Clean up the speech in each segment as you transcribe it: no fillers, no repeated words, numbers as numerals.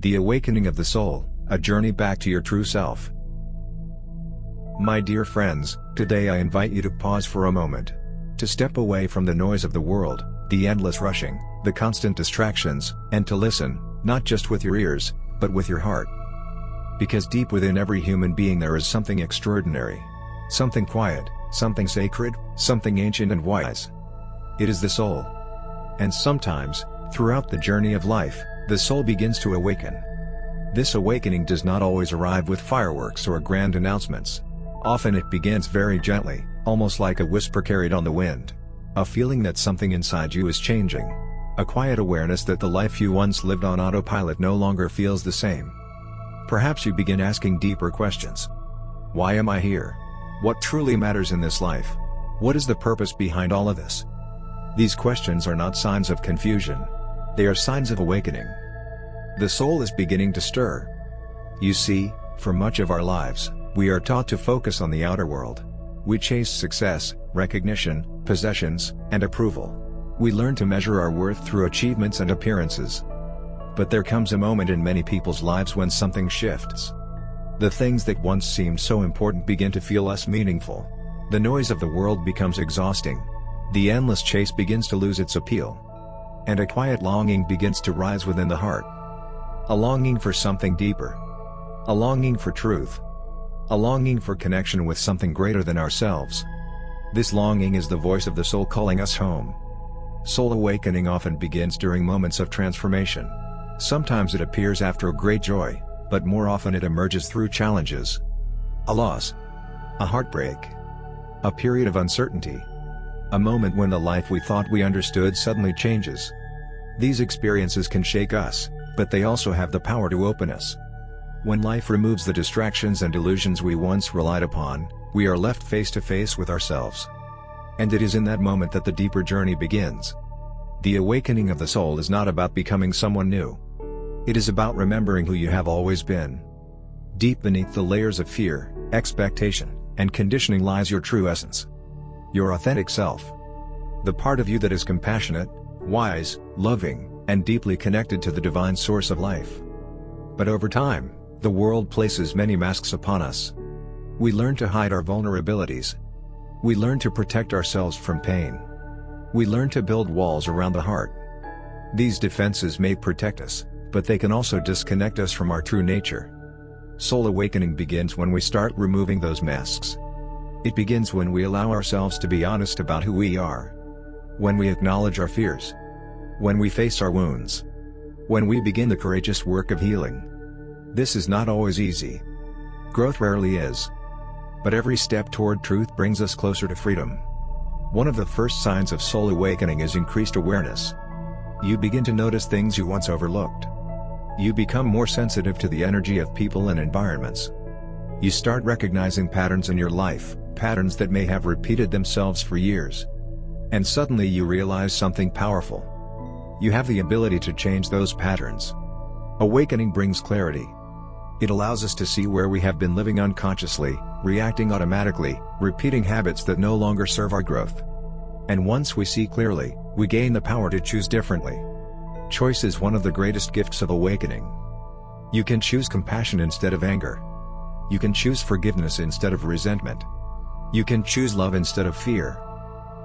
The Awakening of the Soul, a journey back to your true self. My dear friends, today I invite you to pause for a moment. To step away from the noise of the world, the endless rushing, the constant distractions, and to listen, not just with your ears, but with your heart. Because deep within every human being there is something extraordinary. Something quiet, something sacred, something ancient and wise. It is the soul. And sometimes, throughout the journey of life, the soul begins to awaken. This awakening does not always arrive with fireworks or grand announcements. Often it begins very gently, almost like a whisper carried on the wind. A feeling that something inside you is changing. A quiet awareness that the life you once lived on autopilot no longer feels the same. Perhaps you begin asking deeper questions. Why am I here? What truly matters in this life? What is the purpose behind all of this? These questions are not signs of confusion. They are signs of awakening. The soul is beginning to stir. You see, for much of our lives, we are taught to focus on the outer world. We chase success, recognition, possessions, and approval. We learn to measure our worth through achievements and appearances. But there comes a moment in many people's lives when something shifts. The things that once seemed so important begin to feel less meaningful. The noise of the world becomes exhausting. The endless chase begins to lose its appeal. And a quiet longing begins to rise within the heart. A longing for something deeper. A longing for truth. A longing for connection with something greater than ourselves. This longing is the voice of the soul calling us home. Soul awakening often begins during moments of transformation. Sometimes it appears after a great joy, but more often it emerges through challenges. A loss. A heartbreak. A period of uncertainty. A moment when the life we thought we understood suddenly changes. These experiences can shake us, but they also have the power to open us. When life removes the distractions and illusions we once relied upon, we are left face to face with ourselves. And it is in that moment that the deeper journey begins. The awakening of the soul is not about becoming someone new. It is about remembering who you have always been. Deep beneath the layers of fear, expectation, and conditioning lies your true essence. Your authentic self. The part of you that is compassionate, wise, loving, and deeply connected to the divine source of life. But over time, the world places many masks upon us. We learn to hide our vulnerabilities. We learn to protect ourselves from pain. We learn to build walls around the heart. These defenses may protect us, but they can also disconnect us from our true nature. Soul awakening begins when we start removing those masks. It begins when we allow ourselves to be honest about who we are. When we acknowledge our fears. When we face our wounds. When we begin the courageous work of healing. This is not always easy. Growth rarely is. But every step toward truth brings us closer to freedom. One of the first signs of soul awakening is increased awareness. You begin to notice things you once overlooked. You become more sensitive to the energy of people and environments. You start recognizing patterns in your life, patterns that may have repeated themselves for years. And suddenly you realize something powerful. You have the ability to change those patterns. Awakening brings clarity. It allows us to see where we have been living unconsciously, reacting automatically, repeating habits that no longer serve our growth. And once we see clearly, we gain the power to choose differently. Choice is one of the greatest gifts of awakening. You can choose compassion instead of anger. You can choose forgiveness instead of resentment. You can choose love instead of fear.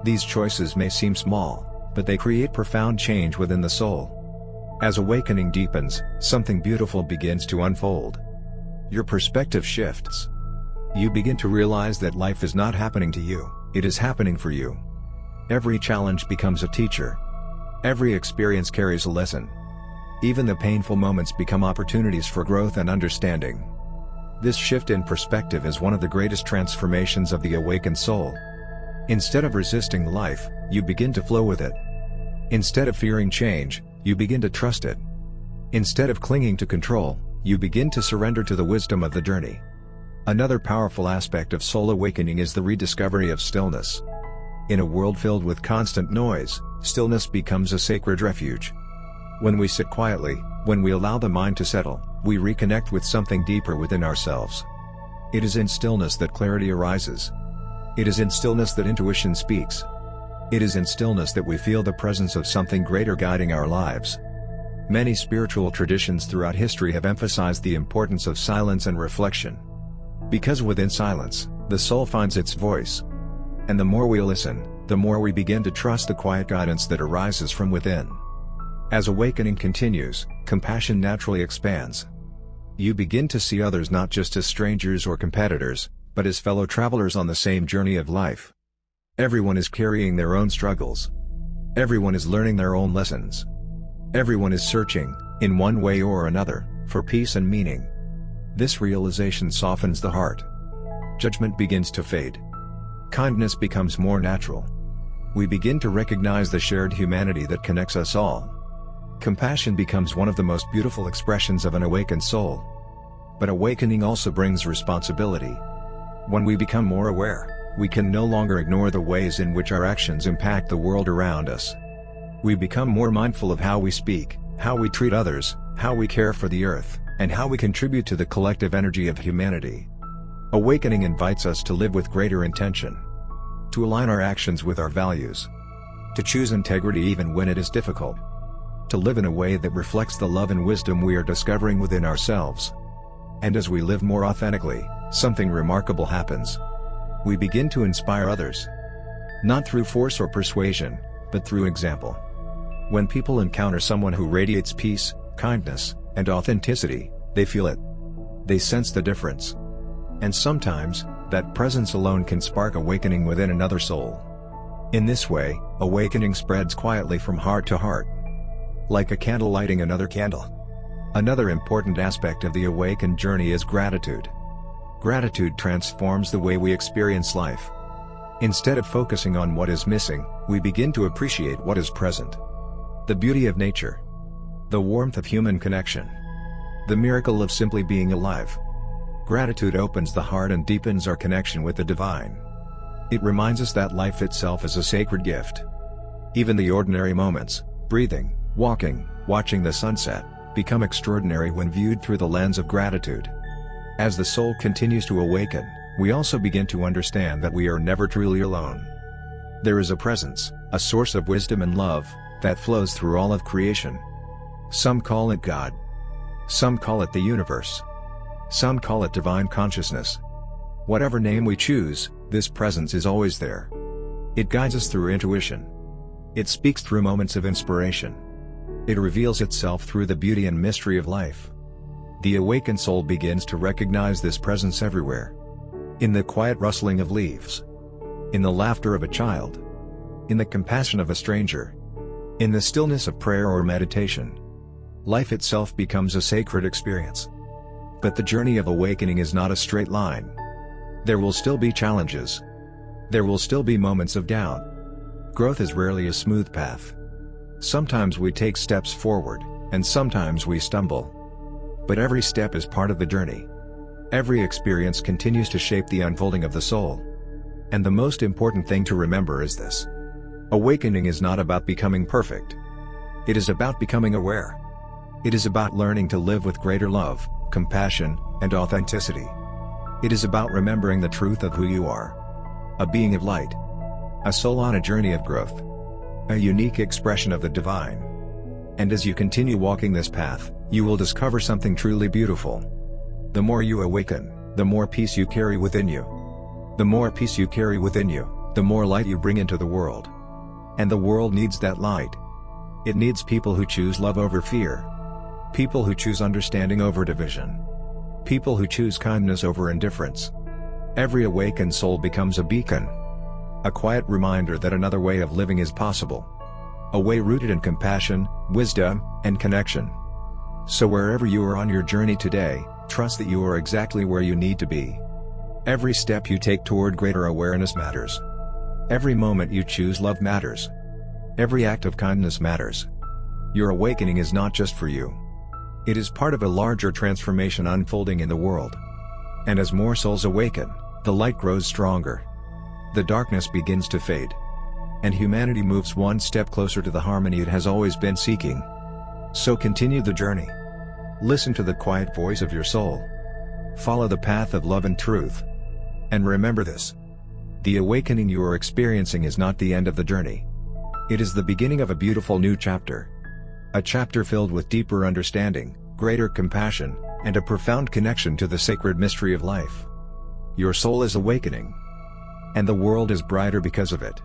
These choices may seem small, but they create profound change within the soul. As awakening deepens, something beautiful begins to unfold. Your perspective shifts. You begin to realize that life is not happening to you, it is happening for you. Every challenge becomes a teacher. Every experience carries a lesson. Even the painful moments become opportunities for growth and understanding. This shift in perspective is one of the greatest transformations of the awakened soul. Instead of resisting life, you begin to flow with it. Instead of fearing change, you begin to trust it. Instead of clinging to control, you begin to surrender to the wisdom of the journey. Another powerful aspect of soul awakening is the rediscovery of stillness. In a world filled with constant noise, stillness becomes a sacred refuge. When we sit quietly, when we allow the mind to settle, we reconnect with something deeper within ourselves. It is in stillness that clarity arises. It is in stillness that intuition speaks. It is in stillness that we feel the presence of something greater guiding our lives. Many spiritual traditions throughout history have emphasized the importance of silence and reflection. Because within silence, the soul finds its voice. And the more we listen, the more we begin to trust the quiet guidance that arises from within. As awakening continues, compassion naturally expands. You begin to see others not just as strangers or competitors, but as fellow travelers on the same journey of life. Everyone is carrying their own struggles. Everyone is learning their own lessons. Everyone is searching, in one way or another, for peace and meaning. This realization softens the heart. Judgment begins to fade. Kindness becomes more natural. We begin to recognize the shared humanity that connects us all. Compassion becomes one of the most beautiful expressions of an awakened soul. But awakening also brings responsibility. When we become more aware, we can no longer ignore the ways in which our actions impact the world around us. We become more mindful of how we speak, how we treat others, how we care for the earth, and how we contribute to the collective energy of humanity. Awakening invites us to live with greater intention. To align our actions with our values. To choose integrity even when it is difficult. To live in a way that reflects the love and wisdom we are discovering within ourselves. And as we live more authentically, something remarkable happens. We begin to inspire others. Not through force or persuasion, but through example. When people encounter someone who radiates peace, kindness, and authenticity, they feel it. They sense the difference. And sometimes, that presence alone can spark awakening within another soul. In this way, awakening spreads quietly from heart to heart. Like a candle lighting another candle. Another important aspect of the awakened journey is gratitude. Gratitude transforms the way we experience life. Instead of focusing on what is missing, we begin to appreciate what is present. The beauty of nature. The warmth of human connection. The miracle of simply being alive. Gratitude opens the heart and deepens our connection with the divine. It reminds us that life itself is a sacred gift. Even the ordinary moments, breathing, walking, watching the sunset, become extraordinary when viewed through the lens of gratitude. As the soul continues to awaken, we also begin to understand that we are never truly alone. There is a presence, a source of wisdom and love, that flows through all of creation. Some call it God. Some call it the universe. Some call it divine consciousness. Whatever name we choose, this presence is always there. It guides us through intuition. It speaks through moments of inspiration. It reveals itself through the beauty and mystery of life. The awakened soul begins to recognize this presence everywhere. In the quiet rustling of leaves. In the laughter of a child. In the compassion of a stranger. In the stillness of prayer or meditation. Life itself becomes a sacred experience. But the journey of awakening is not a straight line. There will still be challenges. There will still be moments of doubt. Growth is rarely a smooth path. Sometimes we take steps forward, and sometimes we stumble. But every step is part of the journey. Every experience continues to shape the unfolding of the soul. And the most important thing to remember is this. Awakening is not about becoming perfect. It is about becoming aware. It is about learning to live with greater love, compassion, and authenticity. It is about remembering the truth of who you are. A being of light. A soul on a journey of growth. A unique expression of the divine. And as you continue walking this path, you will discover something truly beautiful. The more you awaken, the more peace you carry within you. The more peace you carry within you, the more light you bring into the world. And the world needs that light. It needs people who choose love over fear. People who choose understanding over division. People who choose kindness over indifference. Every awakened soul becomes a beacon. A quiet reminder that another way of living is possible. A way rooted in compassion, wisdom, and connection. So wherever you are on your journey today, trust that you are exactly where you need to be. Every step you take toward greater awareness matters. Every moment you choose love matters. Every act of kindness matters. Your awakening is not just for you. It is part of a larger transformation unfolding in the world. And as more souls awaken, the light grows stronger. The darkness begins to fade. And humanity moves one step closer to the harmony it has always been seeking. So continue the journey. Listen to the quiet voice of your soul. Follow the path of love and truth. And remember this. The awakening you are experiencing is not the end of the journey. It is the beginning of a beautiful new chapter. A chapter filled with deeper understanding, greater compassion, and a profound connection to the sacred mystery of life. Your soul is awakening. And the world is brighter because of it.